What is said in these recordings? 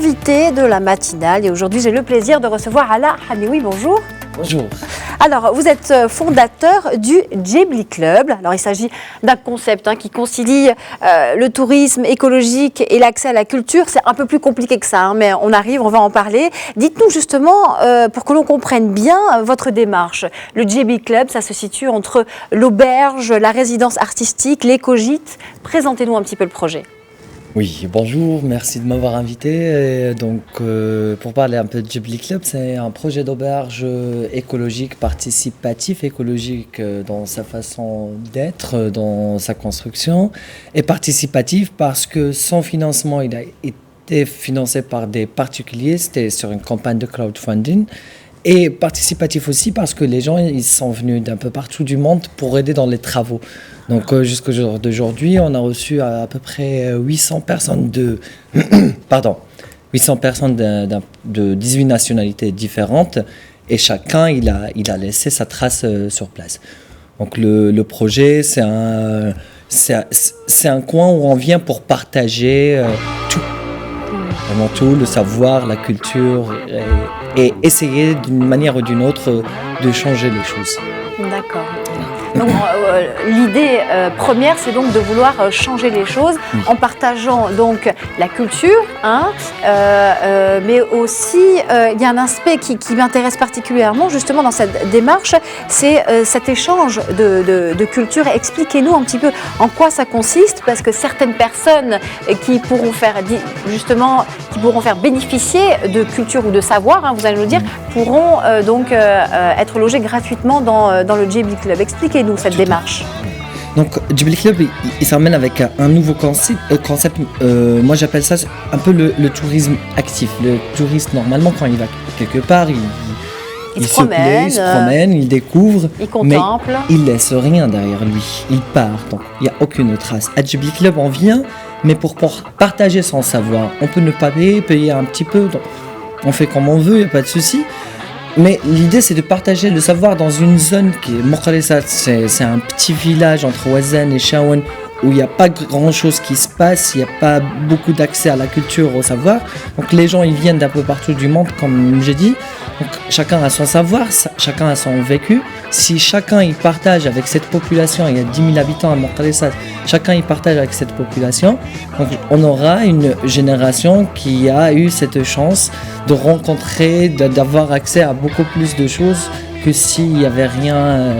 invité de la matinale et aujourd'hui j'ai le plaisir de recevoir Ala Hamioui. Bonjour. Bonjour. Alors, vous êtes fondateur du Djebli Club. Alors, il s'agit d'un concept qui concilie le tourisme écologique et l'accès à la culture. C'est un peu plus compliqué que ça, mais on arrive, on va en parler. Dites-nous justement, pour que l'on comprenne bien votre démarche. Le Djebli Club, ça se situe entre l'auberge, la résidence artistique, l'éco-gîte. Présentez-nous un petit peu le projet. Oui, bonjour, merci de m'avoir invité. Pour parler un peu de Djebli Club, c'est un projet d'auberge écologique, participatif, écologique dans sa façon d'être, dans sa construction, et participatif parce que son financement, il a été financé par des particuliers, c'était sur une campagne de crowdfunding. Et participatif aussi parce que les gens ils sont venus d'un peu partout du monde pour aider dans les travaux. Donc jusqu'au jour d'aujourd'hui, on a reçu à peu près 800 personnes de 800 personnes de 18 nationalités différentes et chacun il a laissé sa trace sur place. Donc le projet c'est un coin où on vient pour partager tout. Vraiment tout, le savoir, la culture et essayer d'une manière ou d'une autre de changer les choses. D'accord. Donc, l'idée première, c'est donc de vouloir changer les choses en partageant donc la culture, mais aussi il y a un aspect qui m'intéresse particulièrement justement dans cette démarche, c'est cet échange de culture. Expliquez-nous un petit peu en quoi ça consiste, parce que certaines personnes qui pourront faire bénéficier de culture ou de savoir, vous allez nous dire, pourront donc être logés gratuitement dans le Djebli Club. Expliquez-nous cette démarche. Donc Djebli Club, il s'amène avec un nouveau concept. Moi j'appelle ça un peu le tourisme actif. Le touriste, normalement, quand il va quelque part, il se promène, il découvre, il contemple, mais il laisse rien derrière lui. Il part, donc il n'y a aucune trace. À Djebli Club, on vient, mais pour partager son savoir. On peut ne pas payer un petit peu, donc on fait comme on veut, il n'y a pas de souci. Mais l'idée, c'est de partager le savoir dans une zone qui est Mokhalessat. C'est un petit village entre Ouazen et Chaouane où il n'y a pas grand-chose qui se passe, il n'y a pas beaucoup d'accès à la culture, au savoir. Donc les gens, ils viennent d'un peu partout du monde, comme j'ai dit. Donc chacun a son savoir, chacun a son vécu. Si chacun il partage avec cette population, il y a 10 000 habitants à Mokhalessat, chacun il partage avec cette population, donc on aura une génération qui a eu cette chance de rencontrer, d'avoir accès à beaucoup plus de choses que s'il n'y avait rien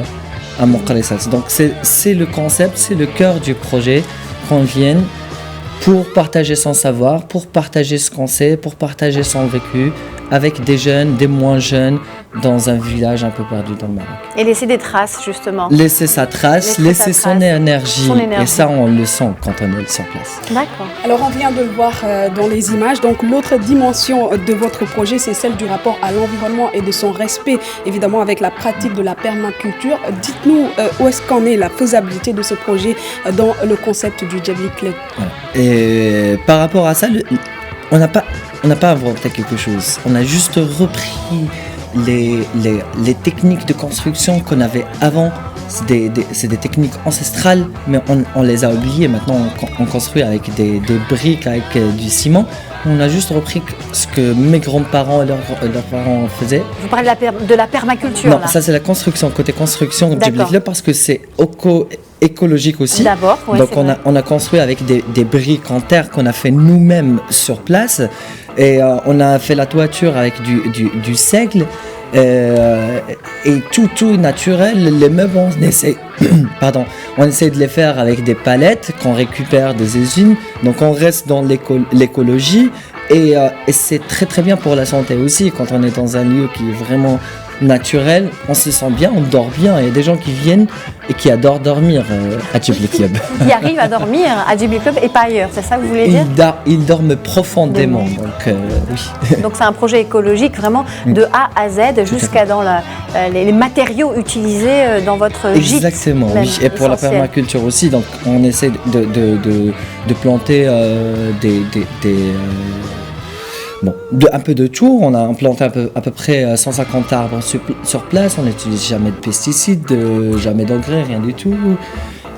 à Mokhalessat. Donc c'est le concept, c'est le cœur du projet, qu'on vienne pour partager son savoir, pour partager ce qu'on sait, pour partager son vécu avec des jeunes, des moins jeunes, dans un village un peu perdu dans le Maroc. Et laisser des traces, justement. Laisser sa trace, laisser son énergie. Et ça, on le sent quand on est sur place. D'accord. Alors, on vient de le voir dans les images. Donc, l'autre dimension de votre projet, c'est celle du rapport à l'environnement et de son respect, évidemment, avec la pratique de la permaculture. Dites-nous où est-ce qu'en est la faisabilité de ce projet dans le concept du Djebli Club. Voilà. Et par rapport à ça, on n'a pas inventé quelque chose. On a juste repris les techniques de construction qu'on avait avant. C'est des techniques ancestrales, mais on les a oubliées. Maintenant, on construit avec des briques, avec du ciment. On a juste repris ce que mes grands-parents et leurs parents faisaient. Vous parlez de la permaculture? Non, ça c'est la construction, côté construction de Djebli Club, parce que c'est écologique aussi. D'abord, oui, donc on a construit avec des briques en terre qu'on a fait nous-mêmes sur place. Et on a fait la toiture avec du seigle. Et tout naturel. Les meubles, on essaie de les faire avec des palettes qu'on récupère des usines. Donc on reste dans l'écologie et c'est très très bien pour la santé aussi. Quand on est dans un lieu qui est vraiment naturel, on se sent bien, on dort bien. Il y a des gens qui viennent et qui adorent dormir à Djebli Club. Qui arrivent à dormir à Djebli Club et pas ailleurs, c'est ça que vous voulez dire? Ils dorment profondément, donc oui. Donc c'est un projet écologique vraiment de A à Z, jusqu'à dans les matériaux utilisés dans votre gîte. Exactement, oui. Et pour la permaculture aussi, donc on essaie de planter un peu de tout. On a planté à peu près 150 arbres sur place. On n'utilise jamais de pesticides, jamais d'engrais, rien du tout.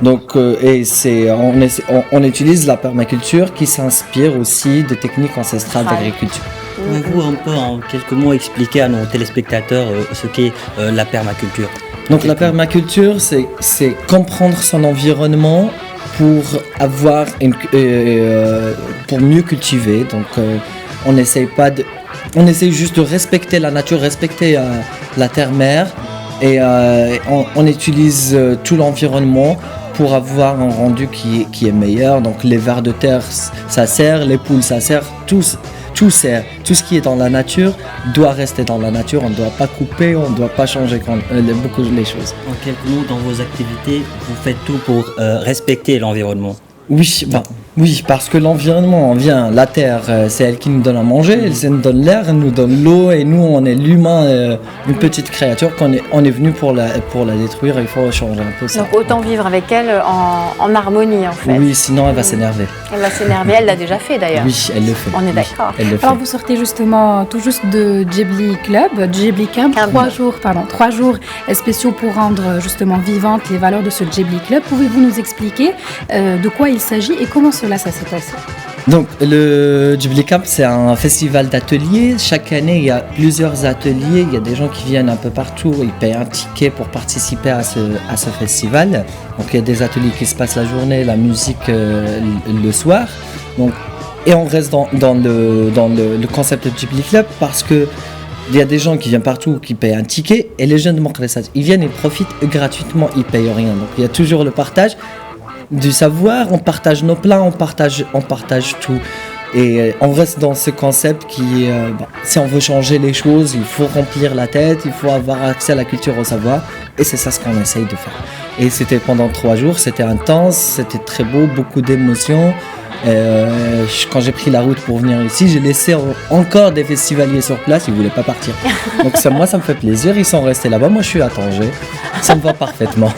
Donc, on utilise la permaculture qui s'inspire aussi de techniques ancestrales d'agriculture. Pouvez-vous un peu en quelques mots expliquer à nos téléspectateurs ce qu'est la permaculture? Donc la permaculture, c'est comprendre son environnement pour pour mieux cultiver. Donc on essaye juste de respecter la nature, respecter la terre-mère et on utilise tout l'environnement pour avoir un rendu qui est meilleur. Donc les vers de terre, ça sert, les poules, ça sert, tout sert. Tout ce qui est dans la nature doit rester dans la nature. On ne doit pas couper, on ne doit pas changer beaucoup les choses. En quelques mots, dans vos activités, vous faites tout pour respecter l'environnement. Oui, parce que l'environnement la terre, c'est elle qui nous donne à manger, elle nous donne l'air, elle nous donne l'eau, et nous, on est l'humain, une petite créature on est venu pour la détruire, il faut changer un peu ça. Donc autant vivre avec elle en harmonie en fait. Oui, sinon elle va s'énerver. Elle va s'énerver, elle l'a déjà fait d'ailleurs. Oui, elle le fait. On est d'accord. Alors vous sortez justement tout juste de Djibli Club, Djibli Camp, 3 jours spéciaux pour rendre justement vivantes les valeurs de ce Djibli Club. Pouvez-vous nous expliquer de quoi il s'agit et comment ça s'est passé? Donc le Djibli Camp, c'est un festival d'ateliers. Chaque année, il y a plusieurs ateliers. Il y a des gens qui viennent un peu partout. Ils payent un ticket pour participer à ce festival. Donc il y a des ateliers qui se passent la journée, la musique le soir. Donc, et on reste dans le concept de Djibli Club parce que il y a des gens qui viennent partout, qui payent un ticket, et les jeunes de Mokressat, ils viennent et profitent gratuitement, ils payent rien. Donc il y a toujours le partage du savoir, on partage nos plats, on partage tout. Et on reste dans ce concept qui est, si on veut changer les choses, il faut remplir la tête, il faut avoir accès à la culture, au savoir. Et c'est ça ce qu'on essaye de faire. Et c'était pendant 3 jours, c'était intense, c'était très beau, beaucoup d'émotions. Quand j'ai pris la route pour venir ici, j'ai laissé encore des festivaliers sur place, ils ne voulaient pas partir. Donc moi, ça me fait plaisir, ils sont restés là-bas, moi je suis à Tanger, ça me va parfaitement.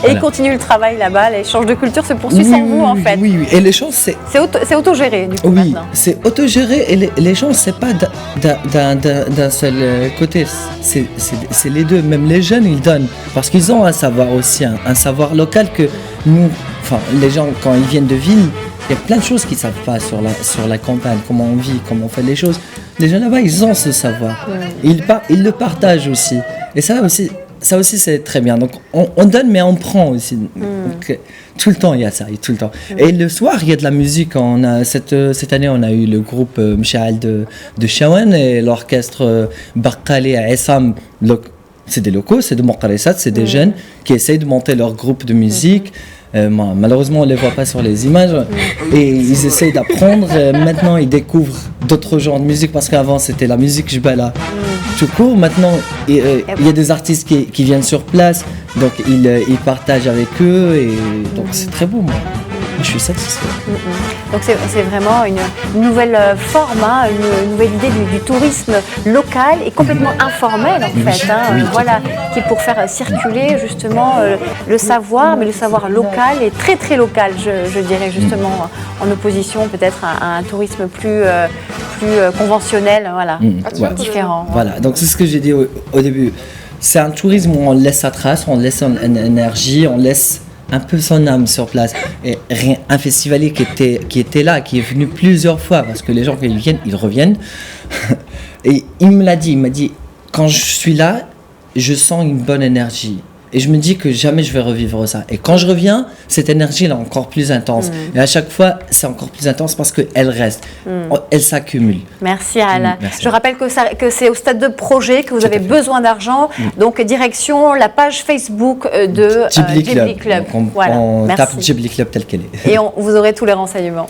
Et ils continuent le travail là-bas, l'échange de culture se poursuit sans vous en fait. Oui, et l'échange c'est... C'est autogéré du coup Oui, maintenant. c'est autogéré et l'échange c'est pas d'un seul côté, c'est les deux, même les jeunes ils donnent, parce qu'ils ont un savoir aussi, un savoir local que nous, enfin les gens quand ils viennent de ville, il y a plein de choses qu'ils ne savent pas sur la campagne, comment on vit, comment on fait les choses. Les gens là-bas, ils ont ce savoir. Ils le partagent aussi. Et ça aussi c'est très bien. Donc, on donne, mais on prend aussi. Donc, tout le temps, il y a ça, tout le temps. Et le soir, il y a de la musique. Cette année, on a eu le groupe Mchaal de Chawan et l'orchestre Barkali et Essam. C'est des locaux, c'est de Mokressat, c'est des jeunes qui essayent de monter leur groupe de musique. Malheureusement, on ne les voit pas sur les images et ils essayent d'apprendre. Maintenant, ils découvrent d'autres genres de musique parce qu'avant, c'était la musique jbala tout court. Maintenant, il y a des artistes qui viennent sur place, donc ils partagent avec eux et donc c'est très beau. Moi, je suis satisfait. Donc c'est vraiment une nouvelle forme, une nouvelle idée du tourisme local et complètement informel en fait. Voilà, qui est pour faire circuler justement le savoir, mais le savoir local et très très local, je dirais justement, en opposition peut-être à un tourisme plus conventionnel, voilà, différent. Voilà, donc c'est ce que j'ai dit au début. C'est un tourisme où on laisse sa trace, on laisse son énergie, on laisse un peu son âme sur place. Et un festivalier qui était là, qui est venu plusieurs fois, parce que les gens quand ils viennent, ils reviennent. Et il m'a dit, quand je suis là, je sens une bonne énergie. Et je me dis que jamais je vais revivre ça. Et quand je reviens, cette énergie elle est encore plus intense. Et à chaque fois, c'est encore plus intense parce qu'elle reste. Elle s'accumule. Merci Al. Merci. Je rappelle que c'est au stade de projet que vous avez besoin d'argent. Donc direction la page Facebook de Djibli Club. Club. Donc on tape Djibli Club tel qu'elle est. Et vous aurez tous les renseignements.